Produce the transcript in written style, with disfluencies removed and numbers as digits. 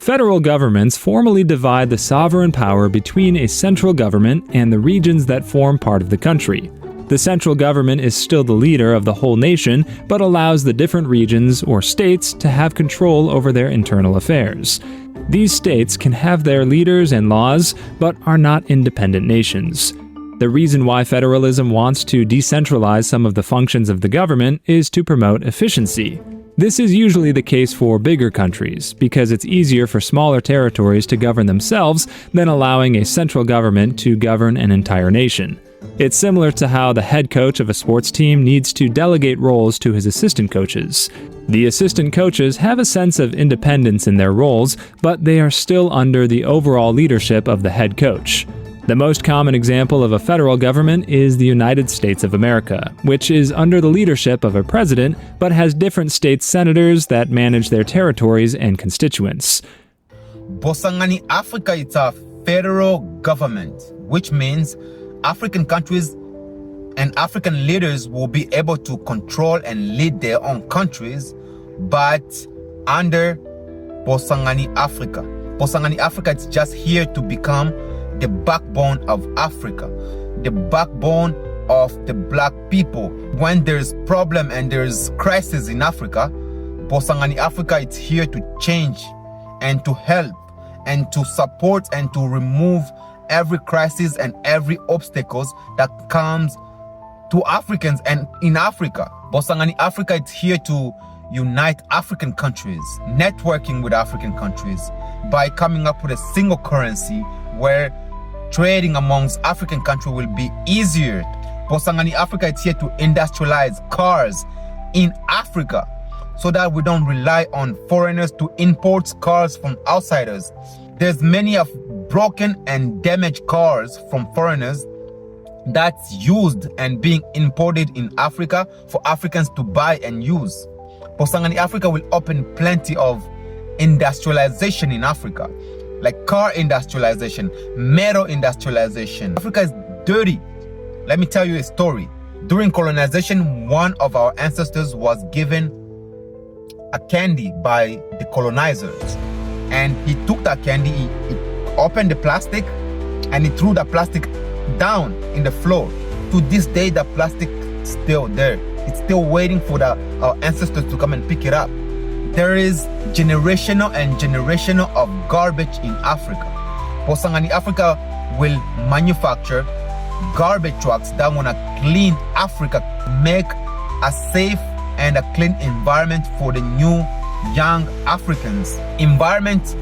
Federal governments formally divide the sovereign power between a central government and the regions that form part of the country. The central government is still the leader of the whole nation, but allows the different regions or states to have control over their internal affairs. These states can have their leaders and laws, but are not independent nations. The reason why federalism wants to decentralize some of the functions of the government is to promote efficiency. This is usually the case for bigger countries, because it's easier for smaller territories to govern themselves than allowing a central government to govern an entire nation. It's similar to how the head coach of a sports team needs to delegate roles to his assistant coaches. The assistant coaches have a sense of independence in their roles, but they are still under the overall leadership of the head coach. The most common example of a federal government is the United States of America, which is under the leadership of a president but has different state senators that manage their territories and constituents. Bosangani Africa is a federal government, which means African countries and African leaders will be able to control and lead their own countries, but under Bosangani Africa. Bosangani Africa is just here to become the backbone of Africa, the backbone of the black people. When there's problem and there's crisis in Africa, Bosangani Africa is here to change and to help and to support and to remove every crisis and every obstacles that comes to Africans and in Africa. Bosangani Africa is here to unite African countries, networking with African countries by coming up with a single currency where trading amongst African countries will be easier. Bosangani Africa is here to industrialize cars in Africa so that we don't rely on foreigners to import cars from outsiders. There's many of broken and damaged cars from foreigners that's used and being imported in Africa for Africans to buy and use. Bosangani Africa will open plenty of industrialization in Africa, like car industrialization, metal industrialization. Africa is dirty. Let me tell you a story. During colonization, one of our ancestors was given a candy by the colonizers. And he took that candy, he opened the plastic, and he threw the plastic down in the floor. To this day, the plastic is still there. It's still waiting for our ancestors to come and pick it up. There is generational of garbage in Africa. Bosangani Africa will manufacture garbage trucks that want to clean Africa, make a safe and a clean environment for the new young Africans. Environment